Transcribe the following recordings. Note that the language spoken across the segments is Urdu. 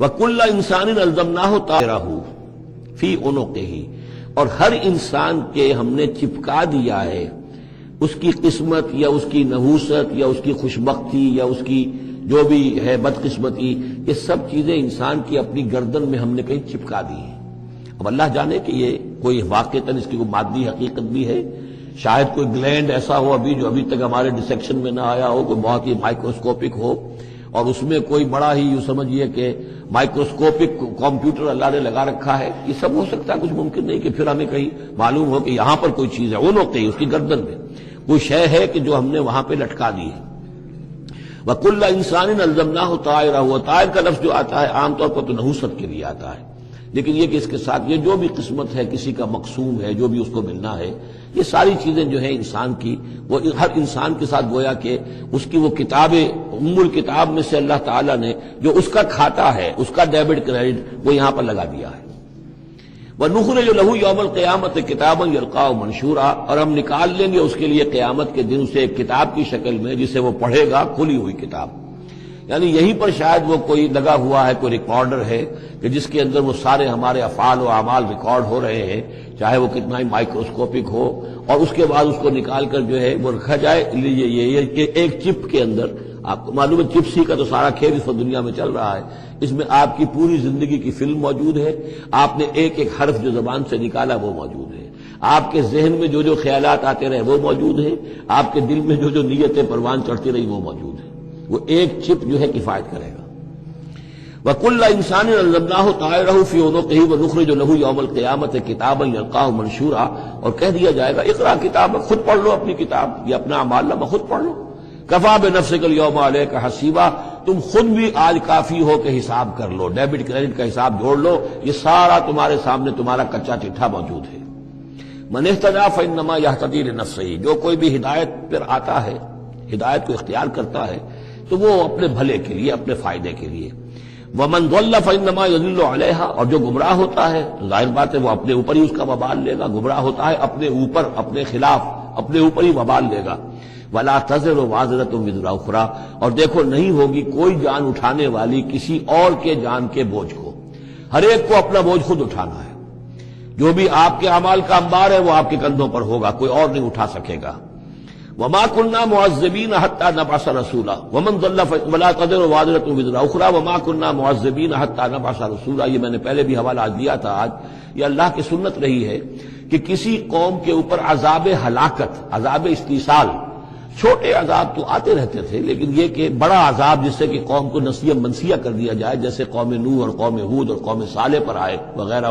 وَكُلَّ إِنسَانٍ أَلْزَمْنَاهُ طَائِرَهُ فِي عُنُقِهِ، اور ہر انسان کے ہم نے چپکا دیا ہے اس کی قسمت یا اس کی نحوست یا اس کی خوشبختی یا اس کی جو بھی ہے بدقسمتی، یہ سب چیزیں انسان کی اپنی گردن میں ہم نے کہیں چپکا دی ہیں۔ اب اللہ جانے کہ یہ کوئی واقعتاً اس کی کوئی مادی حقیقت بھی ہے، شاید کوئی گلینڈ ایسا ہو ابھی جو ابھی تک ہمارے ڈسیکشن میں نہ آیا ہو، کوئی بہت ہی مائکروسکوپک ہو، اور اس میں کوئی بڑا ہی یوں سمجھیے کہ مائکروسکوپک کمپیوٹر اللہ نے لگا رکھا ہے۔ یہ سب ہو سکتا ہے، کچھ ممکن نہیں کہ پھر ہمیں کہیں معلوم ہو کہ یہاں پر کوئی چیز ہے، وہ نقطے اس کی گردن میں کوئی شے ہے کہ جو ہم نے وہاں پہ لٹکا دی ہے۔ وَكُلَّ إِنسَانٍ أَلْزَمْنَاهُ طَائِرَهُ، اور طائر کا لفظ جو آتا ہے عام طور پر تو نحوست کے لیے آتا ہے، لیکن یہ کہ اس کے ساتھ یہ جو بھی قسمت ہے، کسی کا مقسوم ہے، جو بھی اس کو ملنا ہے، یہ ساری چیزیں جو ہیں انسان کی، وہ ہر انسان کے ساتھ گویا کہ اس کی وہ کتاب ام الکتاب میں سے اللہ تعالیٰ نے جو اس کا کھاتا ہے، اس کا ڈیبٹ کریڈٹ وہ یہاں پر لگا دیا ہے۔ وَنُخْرِجُ لَهُ يَوْمَ الْقِيَامَةِ كِتَابًا يَلْقَاهُ مَنشُورًا، اور ہم نکال لیں گے اس کے لیے قیامت کے دن اسے ایک کتاب کی شکل میں جسے وہ پڑھے گا، کھلی ہوئی کتاب۔ یعنی یہیں پر شاید وہ کوئی لگا ہوا ہے، کوئی ریکارڈر ہے کہ جس کے اندر وہ سارے ہمارے افعال و اعمال ریکارڈ ہو رہے ہیں، چاہے وہ کتنا ہی مائکروسکوپک ہو، اور اس کے بعد اس کو نکال کر جو ہے وہ رکھا جائے یہ ایک چپ کے اندر۔ آپ کو معلوم ہے چپس ہی کا تو سارا کھیل اس دنیا میں چل رہا ہے، اس میں آپ کی پوری زندگی کی فلم موجود ہے، آپ نے ایک ایک حرف جو زبان سے نکالا وہ موجود ہے، آپ کے ذہن میں جو جو خیالات آتے رہے وہ موجود ہیں، آپ کے دل میں جو جو نیتیں پروان چڑھتی رہی وہ موجود ہے۔ وہ ایک چپ جو ہے کفایت کرے گا۔ وَكُلَّ إِنسَانٍ أَلْزَمْنَاهُ طَائِرَهُ فِي عُنُقِهِ وَنُخْرِجُ لَهُ يَوْمَ الْقِيَامَةِ كِتَابًا يَلْقَاهُ مَنشُورًا، اور کہہ دیا جائے گا اقرا کتاب، خود پڑھ لو اپنی کتاب، یہ اپنا اعمال نامہ خود پڑھ لو۔ کفا بنفسک اليوم علیک حسیبا، تم خود بھی آج کافی ہو کہ حساب کر لو، ڈیبٹ کریڈٹ کا حساب جوڑ لو، یہ سارا تمہارے سامنے تمہارا کچا چٹھا موجود ہے۔ من اہتدی فانما یہتدی لنفسہ، جو کوئی بھی ہدایت پر آتا ہے، ہدایت کو اختیار کرتا ہے تو وہ اپنے بھلے کے لیے، اپنے فائدے کے لیے۔ ومن ضل فانما یضل علیہا، اور جو گمراہ ہوتا ہے تو ظاہر بات ہے وہ اپنے اوپر ہی اس کا وبال لے گا، گمراہ ہوتا ہے اپنے اوپر، اپنے خلاف، اپنے اوپر ہی وبال لے گا۔ ولا تزر وازرۃ وزر اخری، اور دیکھو نہیں ہوگی کوئی جان اٹھانے والی کسی اور کے جان کے بوجھ کو، ہر ایک کو اپنا بوجھ خود اٹھانا ہے، جو بھی آپ کے اعمال کا انبار ہے وہ آپ کے کندھوں پر ہوگا، کوئی اور نہیں اٹھا سکے گا۔ وما كنا معذبين حتى نبعث رسولا ومن ضل ولا تزر وازرة وزر اخرى وما كنا معذبين حتى نبعث رسولا، یہ میں نے پہلے بھی حوالہ دیا تھا۔ آج یہ اللہ کی سنت رہی ہے کہ کسی قوم کے اوپر عذاب ہلاکت، عذاب استیصال، چھوٹے عذاب تو آتے رہتے تھے، لیکن یہ کہ بڑا عذاب جس سے کہ قوم کو نسیہ منسیہ کر دیا جائے، جیسے قوم نوح اور قوم ہود اور قوم صالح پر آئے وغیرہ،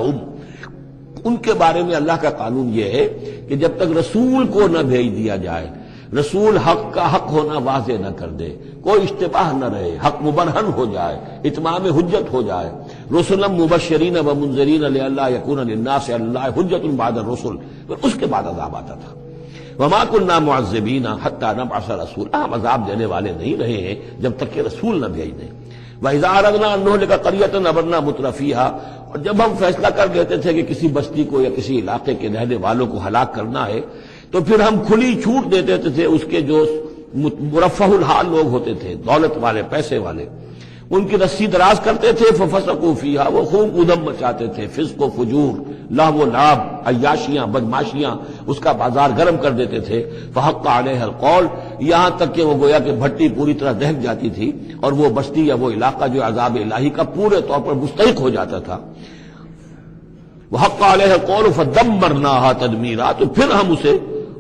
ان کے بارے میں اللہ کا قانون یہ ہے کہ جب تک رسول کو نہ بھیج دیا جائے، رسول حق کا حق ہونا واضح نہ کر دے، کوئی اشتباہ نہ رہے، حق مبرہن ہو جائے، اتمام حجت ہو جائے، رسلا مبشرین و منذرین لئلا یکون للناس علی اللہ حجت بعد الرسل، پھر اس کے بعد عذاب آتا تھا۔ وما كنا معذبین حتی نبعث رسولا، ہم عذاب دینے والے نہیں رہے ہیں جب تک کہ رسول نہ بھیج دیں۔ وَإِذَا أَرَدْنَا أَن نُهْلِكَ قَرْيَةً أَمَرْنَا مُتْرَفِيهَا، اور جب ہم فیصلہ کر دیتے تھے کہ کسی بستی کو یا کسی علاقے کے رہنے والوں کو ہلاک کرنا ہے تو پھر ہم کھلی چھوٹ دیتے تھے اس کے جو مرفہ الحال لوگ ہوتے تھے، دولت والے، پیسے والے، ان کی رسی دراز کرتے تھے، ففسقوا فیہا، وہ خوب ادھم مچاتے تھے، فسق و فجور، لہو و لعب، عیاشیاں، بدماشیاں، اس کا بازار گرم کر دیتے تھے۔ فحق علیہ القول، یہاں تک کہ وہ گویا کہ بھٹی پوری طرح دہک جاتی تھی اور وہ بستی یا وہ علاقہ جو عذاب الہی کا پورے طور پر مستحق ہو جاتا تھا۔ وحق علیہ القول فدمرناہا تدمیرا، تو پھر ہم اسے،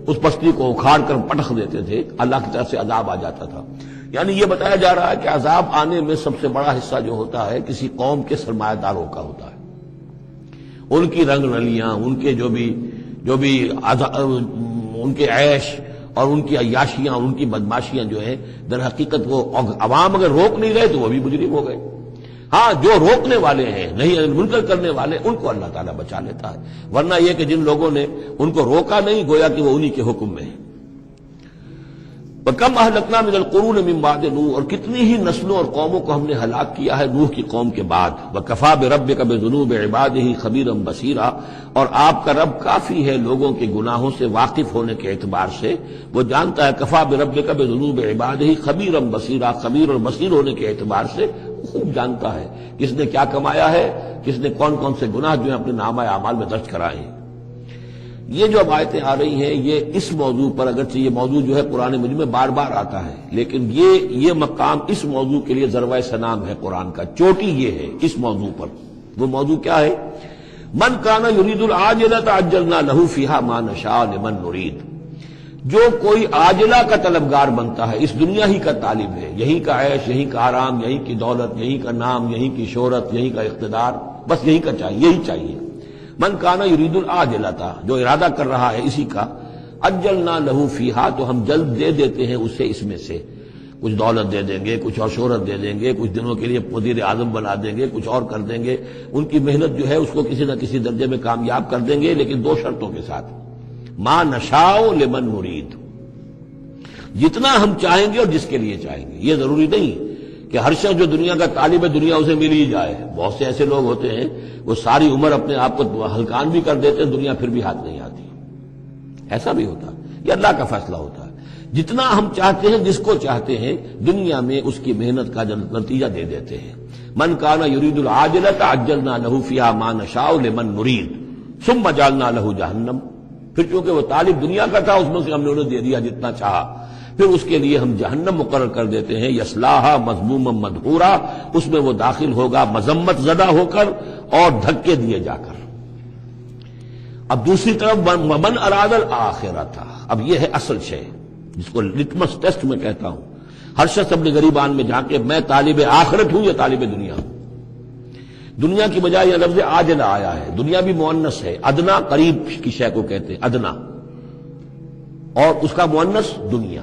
اس بستی کو اکھاڑ کر پٹخ دیتے تھے، اللہ کی طرف سے عذاب آ جاتا تھا۔ یعنی یہ بتایا جا رہا ہے کہ عذاب آنے میں سب سے بڑا حصہ جو ہوتا ہے کسی قوم کے سرمایہ داروں کا ہوتا ہے، ان کی رنگ رلیاں، ان کے جو بھی ان کے عیش اور ان کی عیاشیاں، ان کی بدماشیاں جو ہیں، در حقیقت وہ عوام اگر روک نہیں رہے تو وہ بھی مجرم ہو گئے۔ ہاں جو روکنے والے ہیں، نہیں منکر کرنے والے، ان کو اللہ تعالیٰ بچا لیتا ہے، ورنہ یہ کہ جن لوگوں نے ان کو روکا نہیں، گویا کہ وہ انہی کے حکم میں ہے۔ وَكَمْ أَهْلَكْنَا مِنَ الْقُرُونِ مِن بَعْدِ نوح، اور کتنی ہی نسلوں اور قوموں کو ہم نے ہلاک کیا ہے نوح کی قوم کے بعد۔ وَكَفَىٰ بِرَبِّكَ بِذُنُوبِ عِبَادِهِ خَبِيرًا بَصِيرًا، اور آپ کا رب کافی ہے لوگوں کے گناہوں سے واقف ہونے کے اعتبار سے، وہ جانتا ہے۔ كَفَىٰ بِرَبِّكَ بِذُنُوبِ عِبَادِهِ خَبِيرًا بَصِيرًا، خبیر اور بصیر ہونے کے اعتبار سے خوب جانتا ہے کس نے کیا کمایا ہے، کس نے کون کون سے گناہ جو ہیں اپنے نامہ اعمال میں درج کرائے ہیں۔ یہ جو اب آیتیں آ رہی ہیں یہ اس موضوع پر، اگرچہ یہ موضوع جو ہے قرآن مجید میں بار بار آتا ہے، لیکن یہ مقام اس موضوع کے لیے ذروہ سنام ہے قرآن کا، چوٹی یہ ہے اس موضوع پر۔ وہ موضوع کیا ہے؟ من کان یرید العاجلۃ عجلنا لہ فیہا ما نشاء لمن نرید۔ جو کوئی عاجلہ کا طلبگار بنتا ہے، اس دنیا ہی کا طالب ہے، یہیں کا عیش، یہیں کا آرام، یہیں کی دولت، یہیں کا نام، یہیں کی شہرت، یہیں کا اقتدار، بس یہی کا چاہیے، یہی چاہیے۔ من کانا یرید العاجلۃ، جو ارادہ کر رہا ہے اسی کا، عجلنا لہ فیہا، تو ہم جلد دے دیتے ہیں اسے اس میں سے، کچھ دولت دے دیں گے، کچھ اور شہرت دے دیں گے، کچھ دنوں کے لیے وزیر اعظم بنا دیں گے، کچھ اور کر دیں گے، ان کی محنت جو ہے اس کو کسی نہ کسی درجے میں کامیاب کر دیں گے، لیکن دو شرطوں کے ساتھ، ما نشاء لمن نرید، جتنا ہم چاہیں گے اور جس کے لیے چاہیں گے۔ یہ ضروری نہیں کہ ہر شخص جو دنیا کا طالب ہے دنیا اسے مل ہی جائے۔ بہت سے ایسے لوگ ہوتے ہیں وہ ساری عمر اپنے آپ کو ہلکان بھی کر دیتے ہیں، دنیا پھر بھی ہاتھ نہیں آتی، ایسا بھی ہوتا ہے۔ یہ اللہ کا فیصلہ ہوتا ہے، جتنا ہم چاہتے ہیں، جس کو چاہتے ہیں، دنیا میں اس کی محنت کا نتیجہ دے دیتے ہیں۔ من کان یرید العاجلۃ عجلنا لہ فیہا ما نشاء لمن نرید ثم جعلنا لہ جہنم، پھر چونکہ وہ طالب دنیا کا تھا، اس میں سے ہم نے انہیں دے دیا جتنا چاہا، پھر اس کے لیے ہم جہنم مقرر کر دیتے ہیں، یصلاھا مذموما مدحورا، اس میں وہ داخل ہوگا مذمت زدہ ہو کر اور دھکے دیے جا کر۔ اب دوسری طرف ومن اراد الآخرۃ، اب یہ ہے اصل شے جس کو لٹمس ٹیسٹ میں کہتا ہوں۔ ہر شخص اپنے غریبان میں جا کے میں طالب آخرت ہوں یا طالب دنیا ہوں۔ دنیا کی بجائے یہ لفظ عاجلہ آیا ہے، دنیا بھی مؤنث ہے، ادنا قریب کی شے کو کہتے ہیں ادنا، اور اس کا مؤنث دنیا۔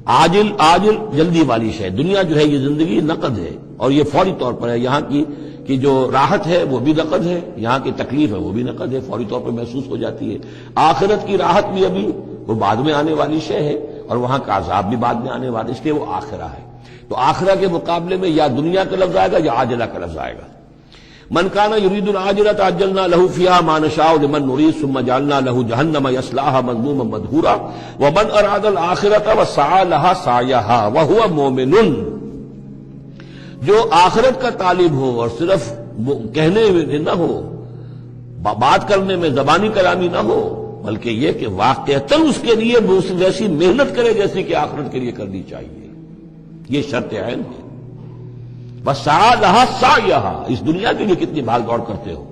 عاجل جلدی والی شے، دنیا جو ہے یہ زندگی نقد ہے اور یہ فوری طور پر ہے، یہاں کی جو راحت ہے وہ بھی نقد ہے، یہاں کی تکلیف ہے وہ بھی نقد ہے، فوری طور پر محسوس ہو جاتی ہے۔ آخرت کی راحت بھی ابھی وہ بعد میں آنے والی شے ہے، اور وہاں کا عذاب بھی بعد میں آنے والا، اس لیے وہ آخرہ ہے۔ تو آخرہ کے مقابلے میں یا دنیا کا لفظ آئے گا یا عاجلہ کا لفظ آئے گا۔ من کان یرید العاجلۃ عجلنا لہ فیہا ما نشاء لمن نرید ثم جعلنا لہ جہنم یصلاھا مذموما مدحورا ومن اراد الآخرۃ وسعی لہا سعیہا وہو مومن۔ جو آخرت کا طالب ہو اور صرف کہنے میں نہ ہو، بات کرنے میں زبانی کلامی نہ ہو، بلکہ یہ کہ واقعتاً اس کے لیے ویسی محنت کرے جیسی کہ آخرت کے لیے کرنی چاہیے، یہ شرط عین ہے۔ وسعی لہا سعیہا، اس دنیا کے لیے کتنی بھاگ دوڑ کرتے ہو،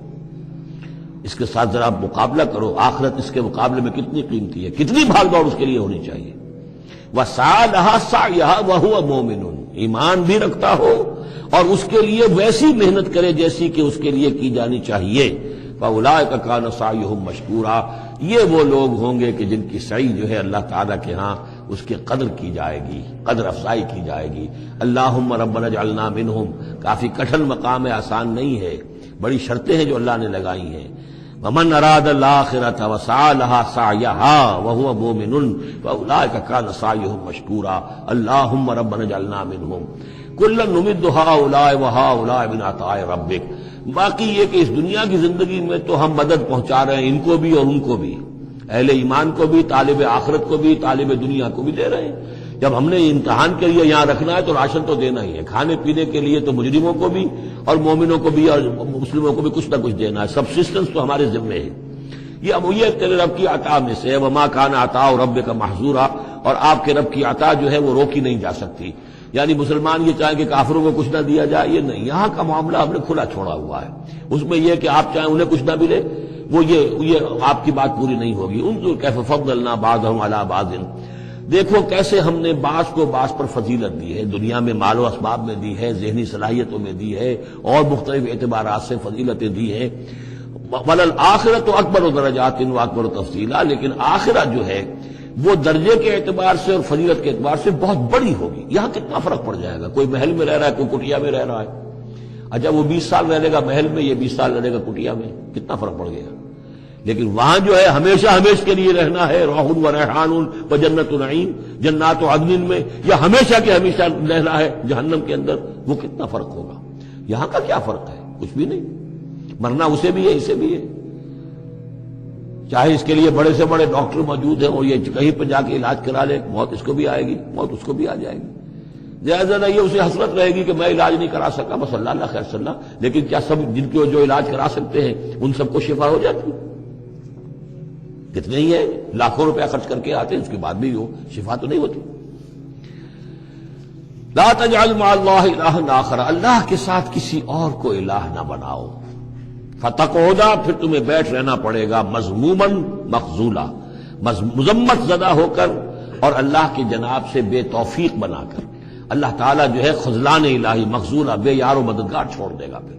اس کے ساتھ ذرا مقابلہ کرو، آخرت اس کے مقابلے میں کتنی قیمتی ہے، کتنی بھاگ دوڑ اس کے لیے ہونی چاہیے۔ وسعی لہا سعیہا وہو مومن، ایمان بھی رکھتا ہو اور اس کے لیے ویسی محنت کرے جیسی کہ اس کے لیے کی جانی چاہیے۔ فَأُولَٰئِکَ کَانَ سَعْیُهُم مَشْکُورًا، یہ وہ لوگ ہوں گے کہ جن کی سعی جو ہے اللہ تعالیٰ کے ہاں اس کی قدر کی جائے گی، قدر افزائی کی جائے گی۔ اللہم ربنا اجعلنا منہم، کافی کٹھن مقام ہے، آسان نہیں ہے، بڑی شرطیں ہیں جو اللہ نے لگائی ہیں۔ ومن اراد الآخرۃ وسعی لہا سعیہا وہو مومن فاولئک کان سعیہم مشکورا اللہم ربنا اجعلنا منہم کلا نمد ہؤلاء وہؤلاء من عطاء ربک۔ باقی یہ کہ اس دنیا کی زندگی میں تو ہم مدد پہنچا رہے ہیں، ان کو بھی اور ان کو بھی، اہل ایمان کو بھی، طالب آخرت کو بھی، طالب دنیا کو بھی دے رہے ہیں۔ جب ہم نے امتحان کے لیے یہاں رکھنا ہے تو راشن تو دینا ہی ہے، کھانے پینے کے لیے تو مجرموں کو بھی اور مومنوں کو بھی اور مسلموں کو بھی کچھ نہ کچھ دینا ہے، سبسسٹنس تو ہمارے ذمے ہے۔ یہ اب یہ تیرے رب کی عطا میں سے، وما کان عطاء ربک محظورا، اور آپ کے رب کی عطا جو ہے وہ روکی نہیں جا سکتی۔ یعنی مسلمان یہ چاہیں کہ کافروں کو کچھ نہ دیا جائے، یہ نہیں، یہاں کا معاملہ ہم نے کھلا چھوڑا ہوا ہے، اس میں یہ کہ آپ چاہیں انہیں کچھ نہ ملے، وہ یہ آپ کی بات پوری نہیں ہوگی۔ انظر کیف فضلنا بعضهم علی بعض، دیکھو کیسے ہم نے بعض کو بعض پر فضیلت دی ہے، دنیا میں مال و اسباب میں دی ہے، ذہنی صلاحیتوں میں دی ہے، اور مختلف اعتبارات سے فضیلتیں دی ہیں۔ وللآخرۃ اکبر درجات واکبر تفضیلا، لیکن آخرہ جو ہے وہ درجے کے اعتبار سے اور فضیلت کے اعتبار سے بہت بڑی ہوگی۔ یہاں کتنا فرق پڑ جائے گا، کوئی محل میں رہ رہا ہے، کوئی کٹیا میں رہ رہا ہے، اچھا وہ 20 سال رہے گا محل میں، یہ 20 سال رہے گا کٹیا میں، کتنا فرق پڑ گیا۔ لیکن وہاں جو ہے ہمیشہ ہمیشہ کے لیے رہنا ہے، روح و ریحان و جنت نعیم، جنات و عدن میں، یا ہمیشہ کے ہمیشہ رہنا ہے جہنم کے اندر، وہ کتنا فرق ہوگا۔ یہاں کا کیا فرق ہے؟ کچھ بھی نہیں، مرنا اسے بھی ہے اسے بھی ہے، چاہے اس کے لیے بڑے سے بڑے ڈاکٹر موجود ہیں اور یہ کہیں پہ جا کے علاج کرا لے، موت اس کو بھی آئے گی، موت اس کو بھی آ جائے گی۔ زیادہ یہ اسے حسرت رہے گی کہ میں علاج نہیں کرا سکا، بس اللہ خیر صلی اللہ، لیکن کیا سب جن کو جو علاج کرا سکتے ہیں ان سب کو شفا ہو جاتی؟ کتنے ہی ہیں لاکھوں روپیہ خرچ کر کے آتے ہیں، اس کے بعد بھی وہ شفا تو نہیں ہوتی۔ لا تجعل مع اللہ الہا آخر، اللہ کے ساتھ کسی اور کو الہ نہ بناؤ، فتقعد، پھر تمہیں بیٹھ رہنا پڑے گا مذموما مخذولا، مذمت زدہ ہو کر اور اللہ کی جناب سے بے توفیق بنا کر۔ اللہ تعالیٰ جو ہے خذلان الہی، مخذولہ، بے یار و مددگار چھوڑ دے گا پھر۔